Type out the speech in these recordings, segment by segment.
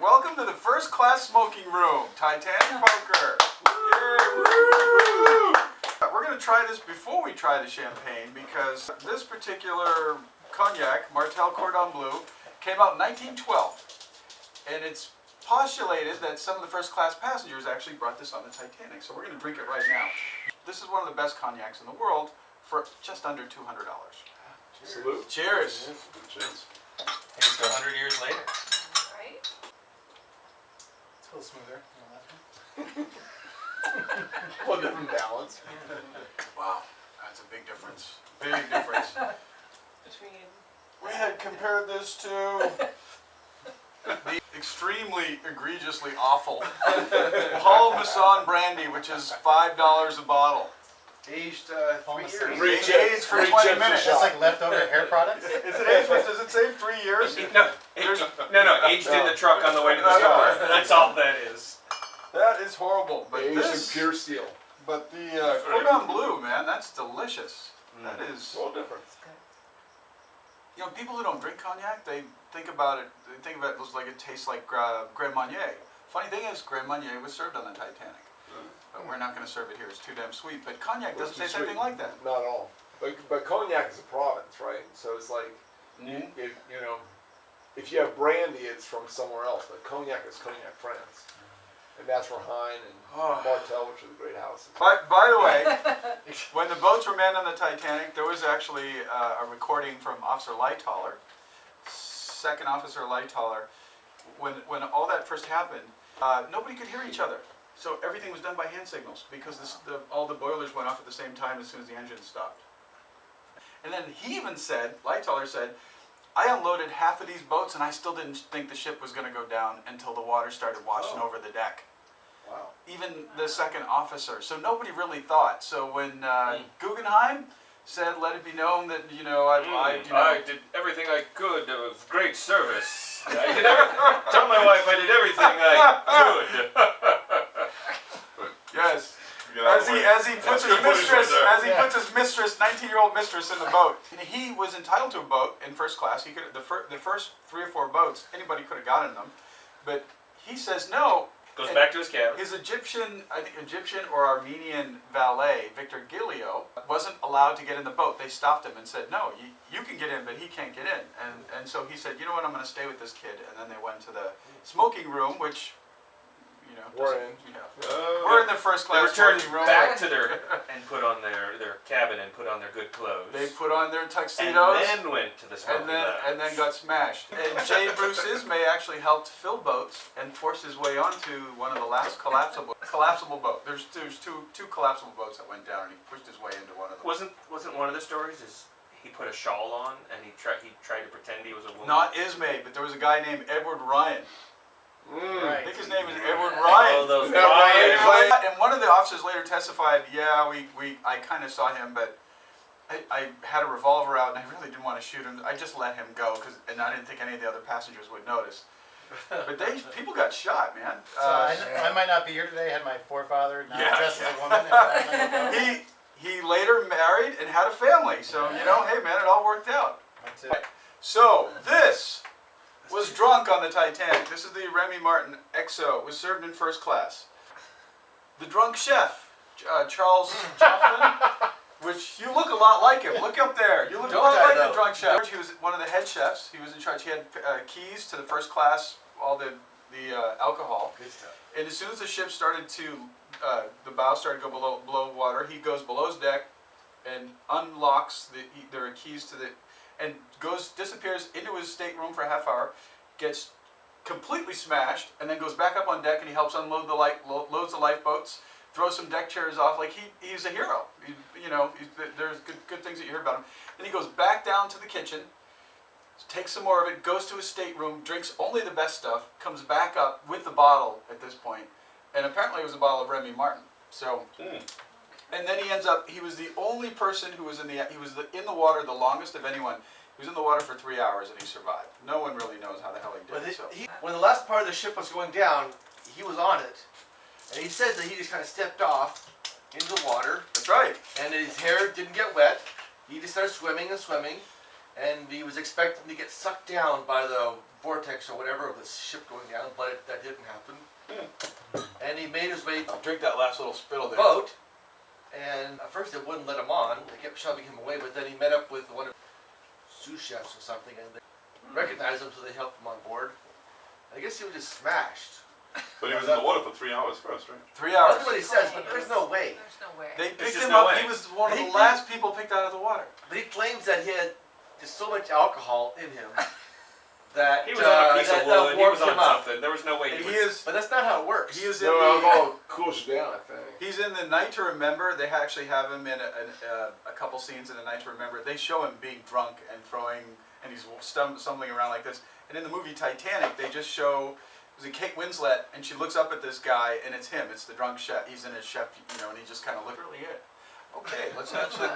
Welcome to the first class smoking room, Titanic poker. We're going to try this before we try the champagne because this particular cognac, Martel Cordon Bleu, came out in 1912. And it's postulated that some of the first class passengers actually brought this on the Titanic. So we're going to drink it right now. This is one of the best cognacs in the world for just under $200. Salute. Cheers. Cheers. Here's to 100 years later. Right? It's a little smoother than the last one. Well, different balance. Wow, that's a big difference. Big difference. Between. We had compared this to the extremely egregiously awful Paul Masson brandy, which is $5 a bottle. Aged 3 Masson. years. Aged for 20 minutes. That's like leftover hair products. Is it aged? Does it say 3 years? No, aged in the truck on the way to the store. That's all that is. That is horrible. But Aged this, in pure steel. but the Cordon Bleu, man, that's delicious. That is. It's a little different. You know, people who don't drink cognac, they think about it. They think about it looks like it tastes like Grand Marnier. Funny thing is, Grand Marnier was served on the Titanic. But we're not going to serve it here. It's too damn sweet. But cognac doesn't taste anything like that. Not at all. But cognac is a province, right? So it's like, if you have brandy, it's from somewhere else. But cognac is cognac, France. And that's where Hein and Martel, which are the great houses. By the way, when the boats were manned on the Titanic, there was actually a recording from Officer Lightoller, Second Officer Lightoller. When all that first happened, nobody could hear each other. So everything was done by hand signals because all the boilers went off at the same time as soon as the engine stopped. And then he even said, Lightoller said, I unloaded half of these boats and I still didn't think the ship was going to go down until the water started washing over the deck. Wow. Even the second officer. So nobody really thought. So when Guggenheim said, let it be known that, I did everything I could. It was great service. I did tell my wife I did everything I could. Yes. As he puts his mistress, 19-year-old mistress in the boat. And he was entitled to a boat in first class. He could the first 3 or 4 boats, anybody could have gotten them. But he says no. Goes back to his cabin. His Egyptian or Armenian valet, Victor Gilio, wasn't allowed to get in the boat. They stopped him and said, no, you can get in, but he can't get in. And so he said, you know what, I'm going to stay with this kid. And then they went to the smoking room, which, we're in. We're in the first class They returned smoking room. back to and put on their cabin and put on their good clothes. They put on their tuxedos. And then went to the smoking and then got smashed. And Jay Bruce Ismay actually helped fill boats and forced his way onto one of the last collapsible boats. There's two collapsible boats that went down, and he pushed his way into one of them. Wasn't one of the stories is he put a shawl on and he tried to pretend he was a woman? Not Ismay, but there was a guy named Edward Ryan. Right. I think his name is Edward Ryan. Oh, those Ryan. And one of the officers later testified, yeah, I kind of saw him, but I had a revolver out and I really didn't want to shoot him. I just let him go, and I didn't think any of the other passengers would notice. But people got shot, man. So I might not be here today. I had my forefather not dressed as a woman. He later married and had a family. So, hey, man, it all worked out. That's it. So, this was drunk on the Titanic. This is the Remy Martin XO. It was served in first class. The drunk chef, Charles Joplin, which you look a lot like him. Look up there. You look a lot like the drunk chef. He was one of the head chefs. He was in charge. He had keys to the first class, all the alcohol. Good stuff. And as soon as the ship started to, the bow started to go below water, he goes below his deck and unlocks there are keys to the, and disappears into his stateroom for a half hour, gets completely smashed, and then goes back up on deck and he helps unload loads the lifeboats, throws some deck chairs off. Like he's a hero. There's good things that you hear about him. Then he goes back down to the kitchen, takes some more of it, goes to his stateroom, drinks only the best stuff, comes back up with the bottle at this point, and apparently it was a bottle of Remy Martin. So. And then he was the only person who was in the water the longest of anyone. He was in the water for 3 hours and he survived. No one really knows how the hell he did it. When the last part of the ship was going down, he was on it. And he said that he just kind of stepped off into the water. That's right. And his hair didn't get wet. He just started swimming and swimming. and he was expecting to get sucked down by the vortex or whatever of the ship going down, but that didn't happen. And he made his way to Drink that last little spittle the there. boat, and at first they wouldn't let him on. They kept shoving him away, but then he met up with one of the sous chefs or something, and they recognized him, so they helped him on board. I guess he was just smashed. But he was in the water for 3 hours first, right? 3 hours. That's what he says, but there's no way. There's no way. They picked just him no up. way. He was one of the He- last people picked out of the water. But he claims that he had just so much alcohol in him that He was on a piece that of wood. He warmed was on him up. something. There was no way And he he was. is. But that's not how it works. He is in No, the. alcohol cools you down, I think. He's in the Night to Remember. They actually have him in a couple scenes in the Night to Remember. They show him being drunk and throwing, and he's stumbling around like this. And in the movie Titanic, they just show. It was Kate Winslet, and she looks up at this guy, and it's him. It's the drunk chef. He's in his chef, and he just kind of looks. Really it. Okay, let's have some.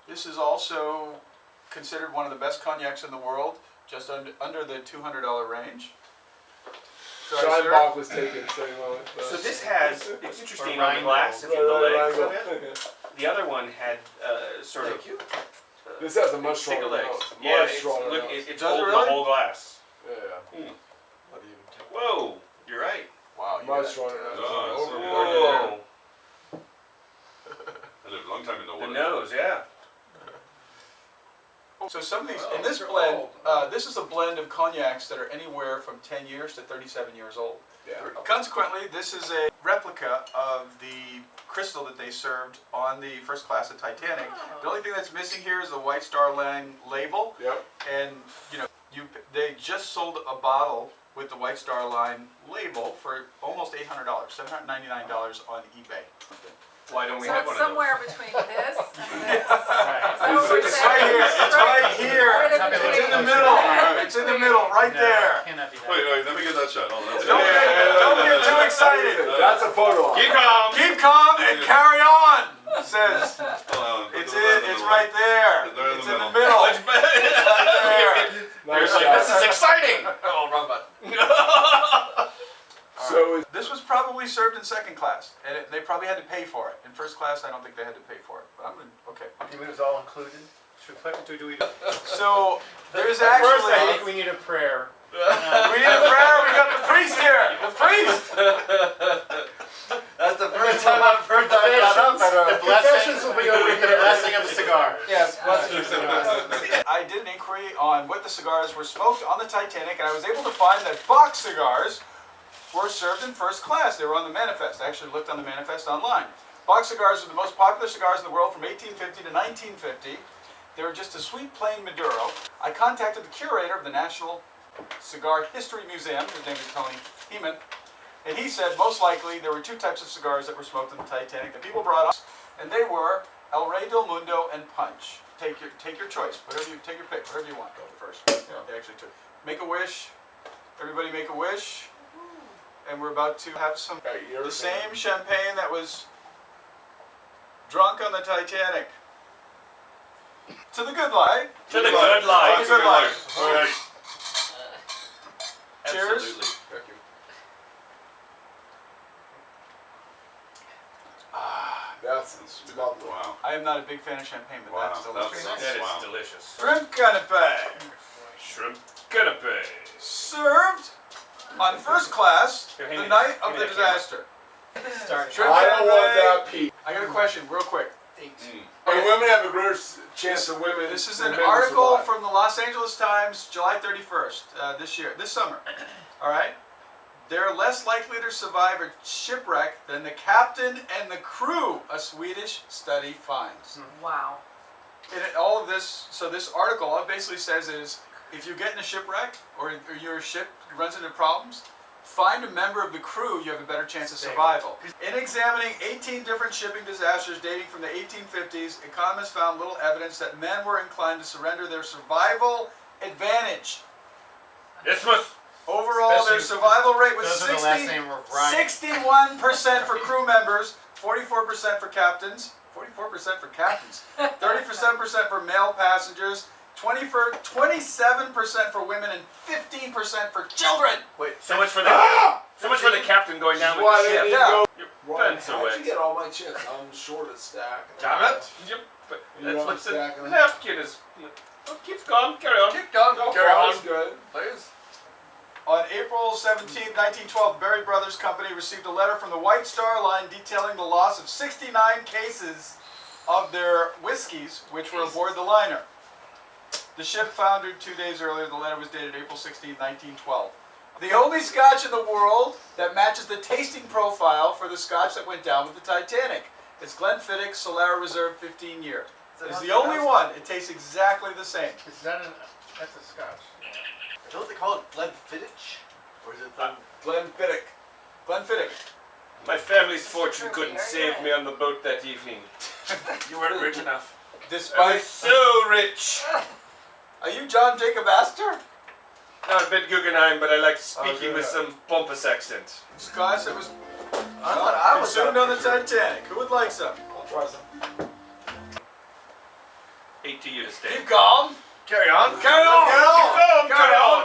This is also considered one of the best cognacs in the world, just under the $200 range. Sorry, sir. Scheinbach was taken, so you know. So this has, it's interesting on the Rheingold. glass, if you Right, the right, legs. right. The other one had sort of. Thank you. This has a much Stick stronger of legs. nose. Yeah, Much it's, stronger look, nose. it's Does it holding really? the whole glass. Yeah. Whoa, you're right. Wow, you Much got- stronger nose. Oh, so Whoa, I lived a long time in the the water. nose, yeah. So some of these, Oh, in this they're blend, old. this is a blend of cognacs that are anywhere from 10 years to 37 years old. Yeah. Consequently, this is a replica of the crystal that they served on the first class of Titanic. The only thing that's missing here is the White Star Line label, Yep. and they just sold a bottle with the White Star Line label for almost $800, $799 on eBay. Why don't we So have it's one of those? somewhere between this and this. Right. Is that what we're It's saying? right here. It's right here. Right in Happy between. It's in the middle. It's in the middle, right No, there. cannot be that. Wait, let me get that shot. Oh, that's Don't get too excited. That's a photo op. Keep calm. Keep calm and carry on. It says Hold on, put it's the left in it's the right there. They're in It's the in the middle. middle. It's right there. Nice Like, shot. this is exciting. Oh, wrong button. So This was probably served in second class, and they probably had to pay for it. In first class, I don't think they had to pay for it. But I'm gonna, okay. You mean it was all included? Should we do we? So there's First, I actually think we need a prayer. we need a prayer. We got the priest here. The priest. That's the first time I've heard that brought up at The a... blessings will be over here. The blessing of the cigar. Yes, I did an inquiry on what the cigars were smoked on the Titanic, and I was able to find that box cigars were served in first class. They were on the manifest. I actually looked on the manifest online. Box cigars were the most popular cigars in the world from 1850 to 1950. They were just a sweet plain Maduro. I contacted the curator of the National Cigar History Museum. His name is Tony Heeman. And he said most likely there were two types of cigars that were smoked on the Titanic that people brought up, and they were El Rey del Mundo and Punch. Take your choice. Take your pick. Whatever you want. Go first. Yeah, they actually took. Make a wish. Everybody make a wish. And we're about to have some the same champagne that was drunk on the Titanic. To the good life. To the good life. To the good life. All right. Cheers. Absolutely. That's lovely. Wow. I am not a big fan of champagne, but Wow, that's delicious. that's- That is Wow. delicious. Shrimp canapé. Shrimp canapé. Served on first class Here, the hand me night this. of Give the me that camera. disaster. Starting. Shrimp I don't want canapé. that peak. I got a question, real quick. And women have a greater chance of women. This is than an men to article survive. from the Los Angeles Times, July 31st, this summer. All right? They're less likely to survive a shipwreck than the captain and the crew, a Swedish study finds. Wow. All of this, so this article, all it basically says is, if you get in a shipwreck or your ship runs into problems, find a member of the crew, you have a better chance of survival. In examining 18 different shipping disasters dating from the 1850s, economists found little evidence that men were inclined to surrender their survival advantage. This was. Overall, their survival rate was Those are the last name were Ryan. 61% for crew members, 44% for captains, 44% for captains, 37% for male passengers, 27% for women, and 15% for children. Wait, So much for the captain going down with Why the didn't ship. you Yeah. go? You're Why pants are How'd wet. you get all my chips? I'm short a stack. Damn it! Yep, but You that's don't what the stack 'em. napkin is. Oh, keep going, carry on. Keep going, No, carry on, fries good. please. On April 17, 1912, Berry Brothers Company received a letter from the White Star Line detailing the loss of 69 cases of their whiskeys, which were aboard the liner. The ship foundered 2 days earlier. The letter was dated April 16, 1912. The only scotch in the world that matches the tasting profile for the scotch that went down with the Titanic. It's Glenfiddich Solera Reserve 15 year. It's the only one. It tastes exactly the same. Is that that's a scotch? Is that what they call it? Glenfiddich? Or is it Glenfiddich. Glenfiddich. My family's fortune couldn't save me on the boat that evening. You weren't rich enough. I Despite. was so rich. Are you John Jacob Astor? Not a bit Guggenheim, but I like speaking with yeah. some pompous accent. Scotch that was I thought I was consumed on the for sure. Titanic. Who would like some? I'll try some. 8 to you to stay. Keep calm. Carry on. Carry on. Keep going, Carry on.